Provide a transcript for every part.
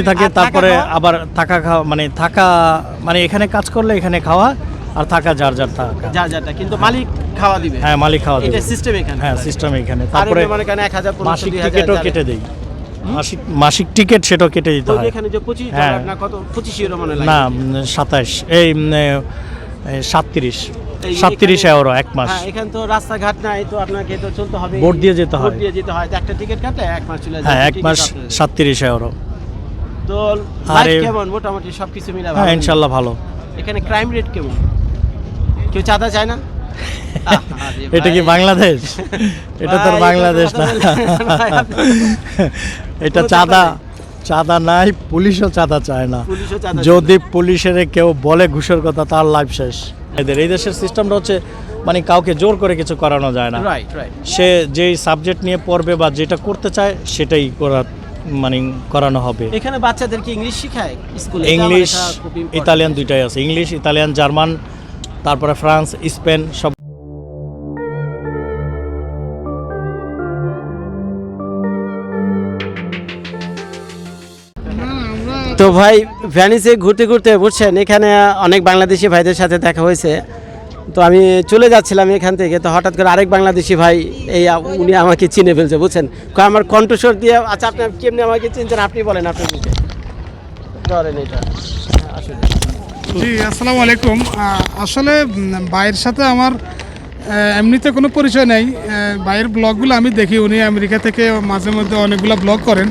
থাকে, তারপরে আবার থাকা খাওয়া থাকা এখানে কাজ করলে এখানে খাওয়া আর থাকা যার থাকা যারটা, কিন্তু মালিক খাওয়া দিবে। হ্যাঁ, মালিক খাওয়া দিবে। এটা সিস্টেম এখানে। হ্যাঁ, সিস্টেম এখানে। তারপরে মানে কেন 1000 মাসিক টিকিটও কেটে দেই। মাসিক টিকিট সেটাও কেটে দিতে হয়। এখানে যে 25 ডলার না কত 25 ইউরো মনে লাগে না 27 এই 37 ইউরো এক মাস। হ্যাঁ, এখানে তো রাস্তাঘাট নাই, তো আপনাকে তো চলতে হবে, বোট দিয়ে যেতে হয়। তো একটা টিকিট কাটলে এক মাস চলে যায়। হ্যাঁ, এক মাস 37 ইউরো। তো লাইফ কেমন মোটামুটি সবকিছু মিলা ভালো? হ্যাঁ, ইনশাআল্লাহ ভালো। এখানে ক্রাইম রেট কেমন? কেউ চাঁদা চায় না? এটা কি বাংলাদেশ? এটা তো বাংলাদেশ না। এটা চাঁদা নাই, পুলিশও চাঁদা চায় না। যদি পুলিশের কেউ বলে ঘুষের কথা, তার লাইফ শেষ। এই দেশের সিস্টেমটা হচ্ছে কাউকে জোর করে কিছু করানো যায় না। সে যেই সাবজেক্ট নিয়ে পড়বে বা যেটা করতে চায় সেটাই করানো হবে। এখানে বাচ্চাদেরকে ইংলিশ শেখায় স্কুলে? ইংলিশ ইতালিয়ান দুইটাই আছে, ইংলিশ ইতালিয়ান জার্মান, তারপরে ফ্রান্স স্পেন সব। তো ভাই ভ্যানিসে ঘুরতে ঘুরতে বুঝছেন, এখানে অনেক বাংলাদেশি ভাইদের সাথে দেখা হয়েছে। তো আমি চলে যাচ্ছিলাম এখান থেকে, তো হঠাৎ করে আরেক বাংলাদেশি ভাই উনি আমাকে চিনে ফেলছে বুঝছেন, আমার কণ্ঠস্বর দিয়ে। আচ্ছা, আপনি কেমনি আমাকে চিনছেন আপনি বলেন, আপনি ধরেন এটা। জি, আসসালামু আলাইকুম। আসলে ভাইয়ের সাথে আমার এমনিতে কোনো পরিচয় নেই। ভাইয়ের ব্লগগুলো আমি দেখি, উনি আমেরিকা থেকে মাঝে মধ্যে অনেকগুলো ব্লগ করেন।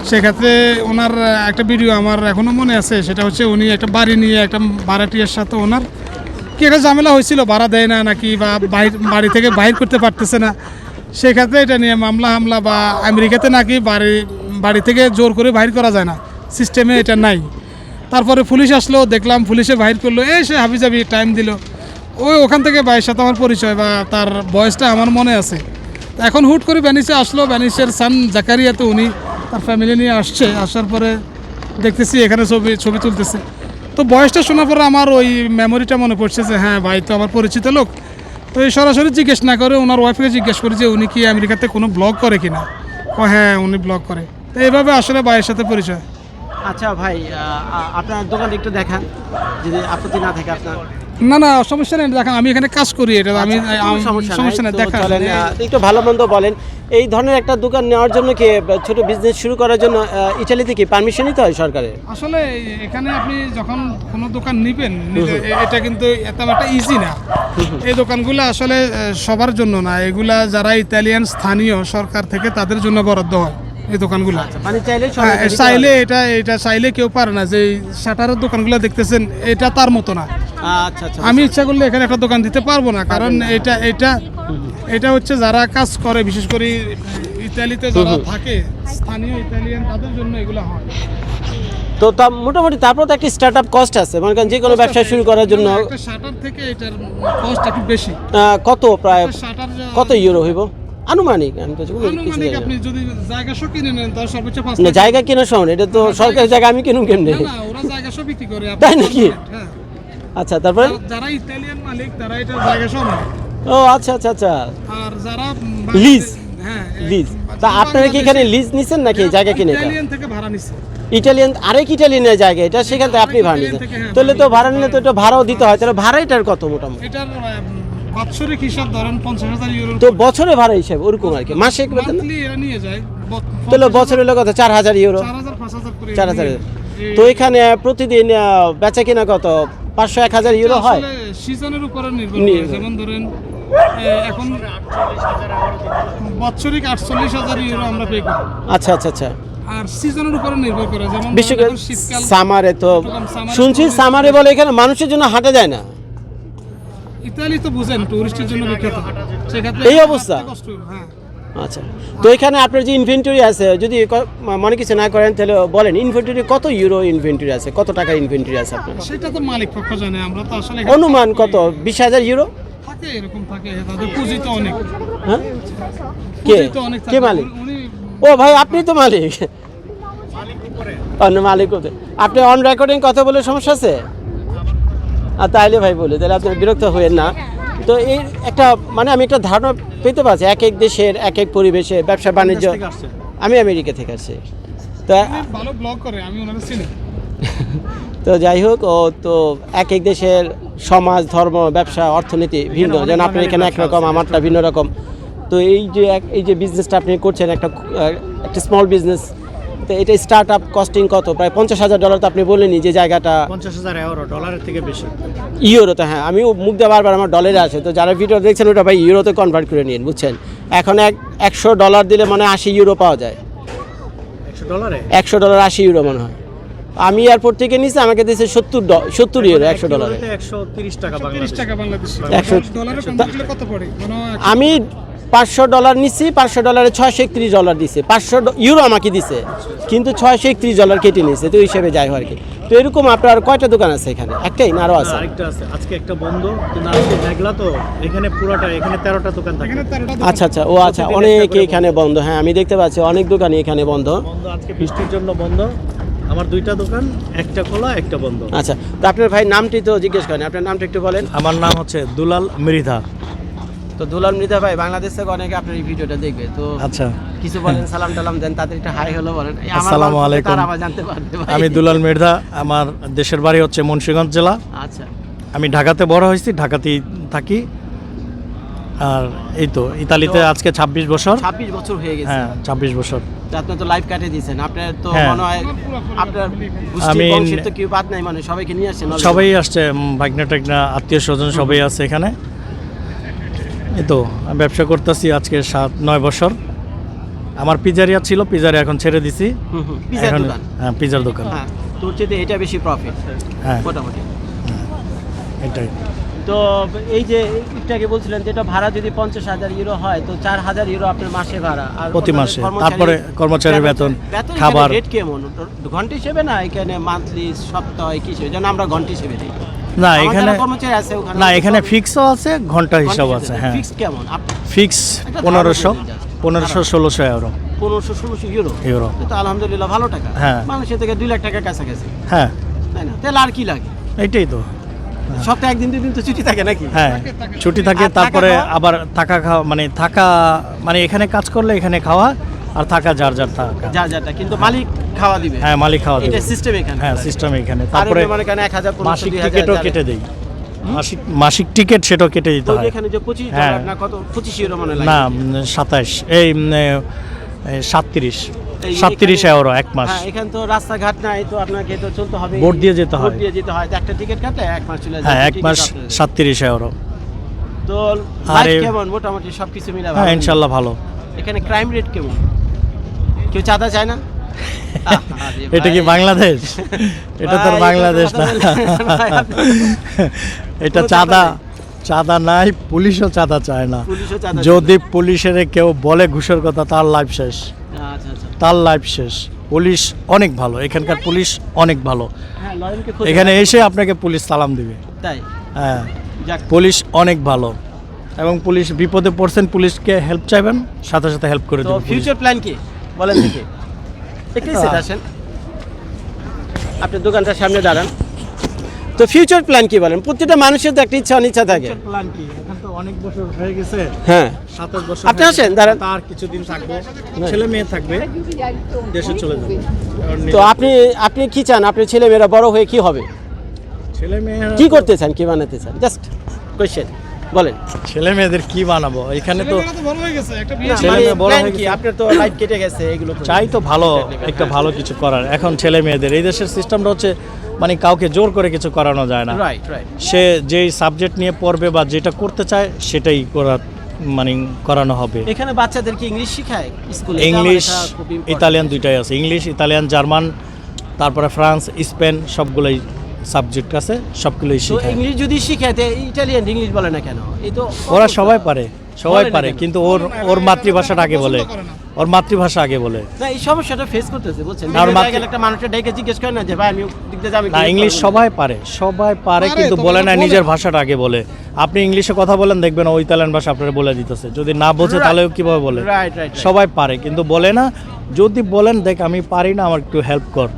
সেক্ষেত্রে ওনার একটা ভিডিও আমার এখনও মনে আছে, সেটা হচ্ছে উনি একটা বাড়ি নিয়ে একটা ভাড়াটিয়ার সাথে ওনার কি একটা ঝামেলা হয়েছিল, ভাড়া দেয় না নাকি বা বাড়ি থেকে বাইর করতে পারতেছে না। সেক্ষেত্রে এটা নিয়ে হামলা বা আমেরিকাতে নাকি বাড়ি থেকে জোর করে বাইর করা যায় না, সিস্টেমে এটা নাই। তারপরে পুলিশ আসলো, দেখলাম পুলিশে বাইর করলো, সে হাবিজাবি টাইম দিল। ওখান থেকে ভাইয়ের সাথে আমার পরিচয় বা তার বয়সটা আমার মনে আছে। এখন হুট করে ভ্যানিসে আসলো, ভ্যানিসের সান জাকারিয়া, তো উনি তার ফ্যামিলি নিয়ে আসছে। আসার পরে দেখতেছি এখানে ছবি তুলতেছে। তো বয়সটা শোনার পরে আমার ওই মেমোরিটা মনে পড়ছে যে হ্যাঁ, ভাই তো আমার পরিচিত লোক। তো এই সরাসরি জিজ্ঞেস না করে ওনার ওয়াইফকে জিজ্ঞেস করি যে উনি কি আমেরিকাতে কোনো ব্লগ করে কিনা। হ্যাঁ, উনি ব্লগ করে। তো এইভাবে আসলে ভাইয়ের সাথে পরিচয়। আচ্ছা ভাই, আপনার দোকান একটু দেখান যদি আপত্তি না থাকে আপনার। না, সমস্যা নেই, দেখেন আমি এখানে কাজ করি, এটা আমি সমস্যা নেই, দেখা একটু ভালো মন্দ বলেন। এই ধরনের একটা দোকান নেওয়ার জন্য কি, ছোট বিজনেস শুরু করার জন্য ইটালিতে কি পারমিশন নিতে হয় সরকারের? আসলে এখানে আপনি যখন কোনো দোকান নিবেন, এটা কিন্তু এত একটা ইজি না। এই দোকানগুলো আসলে সবার জন্য না, এগুলা যারা ইতালিয়ান স্থানীয় সরকার থেকে তাদের জন্য বরাদ্দ হয় এই দোকানগুলো। চাইলে এটা চাইলে কেউ পারে না। যে শাটারের দোকানগুলো দেখতেছেন, এটা তার মতো না। আমি ইচ্ছা করলে এখানে একটা দোকান দিতে পারবো না, কারণ এটা হচ্ছে যারা কাজ করে, বিশেষ করে ইতালিতে যারা থাকে স্থানীয় ইতালিয়ান, তাদের জন্য এগুলো হয়। তো মোটামুটি তারপর তো একটা স্টার্টআপ কস্ট আছে, মনে করেন যে কোনো ব্যবসা শুরু করার জন্য একটা শাটার থেকে এটার কস্ট একটু বেশি। প্রায় কত ইউরো হইব আনুমানিক? আমি তো আপনি যদি জায়গা সহ কিনে নেন তার সর্বোচ্চ 5 না, জায়গা কেনার সময় এটা তো সরকারি জায়গা, আমি কিনুম কেমনে? না, ওরা জায়গা সহ বিক্রি করে। তাই নাকি? হ্যাঁ। আচ্ছা, তারপরে যারা ইতালিয়ান মালিক তারা এটা জায়গা সহ নেয়। ও আচ্ছা। আর যারা লিজ, হ্যাঁ, লিজ। তা আপনারা কি এখানে লিজ নিছেন নাকি জায়গা কিনে? ইতালিয়ান থেকে ভাড়া নিছে। আরেক ইটালিয়ানের জায়গা এটা, সেখান থেকে আপনি ভাড়া নিছেন। তাহলে তো ভাড়া নিলে তো এটা ভাড়াও দিতে হয়, তাহলে ভাড়াটার কত মোটামুটি? এটার বাৎসরিক হিসাব ধরেন 50,000 ইউরো। তো বছরে ভাড়া হিসাব ওরকম আর কি, মাসিক বেতন এরা নিয়ে যায়। তাহলে বছরে হলো কত? 4,000 ইউরো, 4,000 করে। 4,000। তো এখানে প্রতিদিন বেচা কিনা কত? 500-1,000 ইউরো হয়। সিজনের উপরে নির্ভর করে। যেমন ধরেন এখন বাৎসরিক 48,000 ইউরো আমরা পে করি। আচ্ছা। আর সিজনের উপরে নির্ভর করে, যেমন শীতকাল, সামারে তো শুনছি সামারে বলে এখানে মানুষের জন্য হাঁটা যায় না। ইতালি তো বুঝেন টুরিস্টের জন্য বিখ্যাত, সেক্ষেত্রে এই অবস্থা। হ্যাঁ। আচ্ছা, তো এখানে আপনার যে ইনভেন্টরি আছে, যদি মনে কিছু না করেন তাহলে বলেন, ইনভেন্টরি কত ইউরো ইনভেন্টরি আছে, কত টাকা ইনভেন্টরি আছে আপনার? সেটা তো মালিক পক্ষ জানে, আমরা তো আসলে অনুমান কত? 20,000 ইউরো থাকে, এরকম থাকে। তাদের পুঁজি তো অনেক। হ্যাঁ, কে মালিক? ও ভাই, আপনি তো মালিক। মালিক আপনি অন রেকর্ডিং কথা বলে সমস্যা আছে? তাইলে ভাই বলে, তাহলে আপনি বিরক্ত হবেন না। তো এই একটা আমি একটা ধারণা পেতে পারছি এক এক দেশের এক এক পরিবেশে ব্যবসা বাণিজ্য। আমি আমেরিকা থেকে আসছি। তো উনি ভালো ব্লগ করে, আমি ওনাকে চিনি। তো যাই হোক, ও তো এক এক দেশের সমাজ, ধর্ম, ব্যবসা, অর্থনীতি ভিন্ন, যেন আপনার এখানে একরকম, আমারটা ভিন্ন রকম। তো এই যে বিজনেসটা আপনি করছেন, একটা স্মল বিজনেস, তো এটা স্টার্ট আপ কস্টিং কত? প্রায় $50,000 তো আপনি বললেনই যে জায়গাটা। 50,000 ইউরো, ডলারের থেকে বেশি। ইউরোতে, হ্যাঁ, আমিও মুখ দিয়ে বারবার আমার ডলারে আসে, তো যারা ভিডিও দেখছেন ওটা ভাই ইউরোতে কনভার্ট করে নিন, বুঝছেন। এখন $100 দিলে মানে 80 ইউরো পাওয়া যায়। $100 $100 80 ইউরো মনে হয়। আমি এয়ারপোর্ট থেকে নিয়েছি, আমাকে দিয়েছে 70 ইউরো $100। 130 টাকা 30 টাকা বাংলাদেশি। 100 ডলারে কনভার্ট করলে কত পড়ে? মনে হয় আমি $500 নিচ্ছি, $500 $631 দিছে, 500 ইউরো আমাকে দিছে, কিন্তু $631 কেটে নিয়েছে, তো হিসেবে যাই হয় আর কি। তো এরকম আপনার কয়টা দোকান আছে এখানে? একটাই না আরও আছে? আরেকটা আছে, আজকে একটা বন্ধ, কিন্তু আজকে মেঘলা তো, এখানে পুরোটা, এখানে 13টা দোকান থাকে। এখানে 13টা দোকান। আচ্ছা আচ্ছা, ও আচ্ছা, অনেক এখানে বন্ধ, হ্যাঁ আমি দেখতে পাচ্ছি অনেক দোকানই এখানে বন্ধ। বন্ধ আজকে বৃষ্টির জন্য বন্ধ। আমার 2টা দোকান, একটা খোলা একটা বন্ধ। আচ্ছা, তো আপনার ভাই নামটি তো জিজ্ঞেস করেন, আপনার নামটা একটু বলেন। আমার নাম হচ্ছে দুলাল মৃধা। তো দুলাল মৃধা ভাই, বাংলাদেশ থেকে অনেকে আপনার এই ভিডিওটা দেখবে, তো আচ্ছা, কিছু বলেন, সালাম টালাম দেন, তাদের একটা হাই হলো বলেন। এই আমার আসসালামু মাধ্যমে আলাইকুম। তারা আবার জানতে পারবে ভাই। আমি দুলাল মৃধা, আমার দেশের বাড়ি হচ্ছে মুন্সিগঞ্জ জেলা। আচ্ছা, আমি ঢাকাতে বড় হয়েছি, ঢাকাতেই থাকি। আর এই তো ইতালিতে আজকে 26 বছর। 26 বছর হয়ে গেছে। হ্যাঁ, 26 বছর। তো আপনি তো লাইফ কাটে দিয়েছেন, আপনার তো হ্যাঁ। মনে হয় আপনার গোষ্ঠী আমি বংশের তো কেউ বাদ নাই, মানে সবাইকে নিয়ে আসছেন already? সবাই আসছে, ভাগনা টাগনা, আত্মীয় স্বজন সবাই আছে এখানে। এই তো আমি ব্যবসা করতেছি আজকে 7-9 বছর। আমার পিজারিয়া ছিল, পিজারিয়া এখন ছেড়ে দিছি। পিজার এখন দোকান। হ্যাঁ, পিজার দোকান। হ্যাঁ, তো হচ্ছে যে এটা বেশি প্রফিট হ্যাঁ, মোটামুটি। এটাই। তো এই যে একটাকে বলছিলেন, যেটা ভাড়া যদি 50,000 ইউরো হয়, তো 4,000 ইউরো আপনার মাসে ভাড়া, আর প্রতি মাসে। কর্মচারী- তারপরে কর্মচারীর বেতন, বেতন খাবার। রেট কেমন? ঘন্টা হিসেবে না এখানে মান্থলি, সপ্তাহে, কি হিসেবে? যেন আমরা ঘন্টা হিসেবে দিই। না আমার এখানে, যারা কর্মচারী আছে ওখানে, না এখানে ফিক্সও আছে, ঘন্টা হিসাব আছে। হ্যাঁ, ফিক্স কেমন? ফিক্স একটা 1500-1600 ইউরো। 1500-1600 ইউরো। ইউরো। তো আলহামদুলিল্লাহ ভালো টাকা। হ্যাঁ। মানুষের থেকে 2 লাখ টাকার কাছাকাছি, হ্যাঁ, তাই না? তাহলে আর কি লাগে? এইটাই তো। সপ্তাহে একদিন 2 দিন তো ছুটি থাকে নাকি? হ্যাঁ, ছুটি থাকে। আর থাকা তারপরে খাওয়া? আবার থাকা খাওয়া, মানে এখানে কাজ করলে এখানে খাওয়া, আর থাকা যার যার থাকা। যা যাটা, কিন্তু মালিক খাওয়া দিবে। হ্যাঁ, মালিক খাওয়া দেবে। এটা সিস্টেম এখানে। হ্যাঁ, সিস্টেম এখানে। আর তারপরে এমনি মনে করেন 1,000, 1500, মাসিক 2000 টিকিটও যাবে। কেটে দেই। মাসিক টিকিট সেটাও কেটে দিতে তো হয়। এখানে যে 25 হ্যাঁ। ডলার না কত, 25 ইউরো মনে লাগে। না, 27 37 এই 37 এখানে- ইউরো এক মাস। হ্যাঁ, এখানে তো রাস্তাঘাট নাই, তো আপনাকে তো চলতে হবে, ভোট দিয়ে যেতে হয়। ভোট দিয়ে যেতে হয়। তো একটা টিকিট কাটলে 1 মাস চলে যায়। হ্যাঁ, এক টিকিট মাস আপনাদের। 37 ইউরো। তো আর লাইফ এ- কেমন মোটামুটি সবকিছু মিলে? হ্যাঁ, ইনশাল্লাহ ভালো। এখানে ক্রাইম রেট কেমন? কেউ চাঁদা চায় না? আরে এটা কি ভাই। বাংলাদেশ? এটা তো আর ভাই, বাংলাদেশ কথা না। বলেন। ভাই, এটা কোনো চাঁদা, চাঁদা চাঁদা নাই, পুলিশও চাঁদা চায় না। পুলিশও চাঁদা যদি পুলিশের কেউ বলে ঘুষের কথা, তার লাইফ শেষ। আচ্ছা আচ্ছা। তার লাইফ শেষ। পুলিশ অনেক ভালো, এখানকার পুলিশ অনেক ভালো। হ্যাঁ, লয়েলকে খোঁজে এখানে না। এসে আপনাকে পুলিশ সালাম দিবে। তাই হ্যাঁ, যাক। পুলিশ অনেক ভালো, এবং পুলিশ বিপদে পড়ছেন, পুলিশকে হেল্প চাইবেন, সাথে সাথে হেল্প করে তো দেবে পুলিশ। ফিউচার প্ল্যান কি বলেন দেখি? একটু সেট আসেন, আপনি দোকানটার সামনে দাঁড়ান। তো ফিউচার প্ল্যান কি বলেন? প্রত্যেকটা মানুষের তো একটা ইচ্ছা অনিচ্ছা থাকে। প্ল্যান কি? এখন তো অনেক বছর হয়ে গেছে, হ্যাঁ, 27 বছর। আপনি হয়ে আসেন, গেছে। দাঁড়ান। তার কিছুদিন থাকবো, ছেলে মেয়ে থাকবে, দেশে চলে যাবে। তো আপনি কি চান? আপনার ছেলে মেয়েরা বড় হয়ে কি হবে? ছেলে মেয়ে কি করতে চান, কি বানাতে চান? জাস্ট কোয়েশ্চেন বলেন। ছেলে মেয়েদের কি বানাবো? এখানে তো ছেলেমেয়েরা তো বড় হয়ে গেছে, একটা বিয়ে না, ছেলে মানে মেয়ে বড় plan হয়ে কি? গেছে। আপনার তো লাইফ কেটে গেছে, এগুলো তো চাই তো ভালো, একটা ভালো কিছু করার। এখন ছেলে মেয়েদের এই দেশের সিস্টেমটা হচ্ছে, মানে কাউকে জোর করে কিছু করানো যায় না। Right right. সে যেই সাবজেক্ট নিয়ে পড়বে বা যেটা করতে চায় সেটাই মানে করানো হবে। এখানে বাচ্চাদেরকে ইংলিশ শেখায় স্কুলে? ইংলিশ, ইতালিয়ান দুইটাই আছে। ইংলিশ, ইতালিয়ান, জার্মান, তারপরে ফ্রান্স, স্পেন, সবগুলোই সাবজেক্ট আছে, সবগুলোই তো শেখায়। ইংলিশ যদি শিখাতে, ইটালিয়ান ইংলিশ বলে না কেন? এই তো ওরা সবাই পারে, সবাই বলে না পারে, কেন? কিন্তু ওর মাতৃভাষাটা আগে বলে, ওর মাতৃভাষা আগে বলে। না, এই সমস্যাটা ফেস করতেছে, বুঝছেন? আর বিভিন্ন মাত্র- জায়গায় একটা মানুষের ডেকে জিজ্ঞেস করে না যে ভাই আমি দিকতে যাবি না, ইংলিশ সবাই পারে, সবাই পারে, কিন্তু তবে বলে না, বলে নিজের না। ভাষাটা আগে বলে। আপনি ইংলিশে কথা বলেন, দেখবেন ওই ইতালিয়ান ভাষা আপনারা বলে দিতেছে। যদি না বোঝে Right. তাহলে কিভাবে বলে? Right right. সবাই পারে, কিন্তু বলে না। যদি বলেন, দেখ আমি পারি না, আমার একটু হেল্প কর,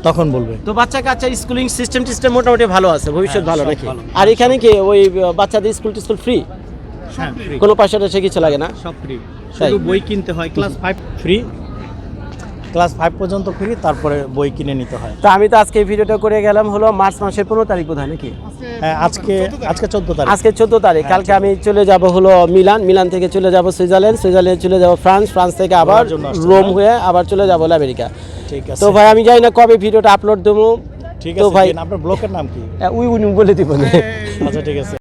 তখন বলবে। তো বাচ্চা কাচ্চা স্কুলিং সিস্টেম মোটামুটি ভালো আছে, ভবিষ্যৎ হ্যাঁ, ভালো সব নাকি? ভালো। আর এখানে কি ওই বাচ্চাদের স্কুল ফ্রি? হ্যাঁ, ফ্রি, কোনো পয়সা টয়সা কিছু লাগে না? সব ফ্রি, তাই? শুধু বই কিনতে হয়। ক্লাস 5 ফ্রি, ক্লাস 5 পর্যন্ত ফ্রি, তারপরে বই কিনে নিতে হয়। তো আমি তো আজকে এই ভিডিওটা করে গেলাম হলো মার্চ মাসের 15 তারিখ বোধ হয় নাকি? হ্যাঁ, আজকে 14 তারিখ। আজকে 14 তারিখ। কালকে আমি চলে যাব হলো মিলান থেকে চলে যাব সুইজারল্যান্ড চলে যাব ফ্রান্স থেকে আবার জন্য আসছেন, রোম না? হয়ে আবার চলে যাব আমেরিকা। ঠিক আছে। তো ভাই আমি জানি না কবে ভিডিওটা আপলোড দেবো। ঠিক তো আছে ভাই দিন। আপনার ব্লকের নাম কি? উই বলে দিব না। আচ্ছা ঠিক আছে।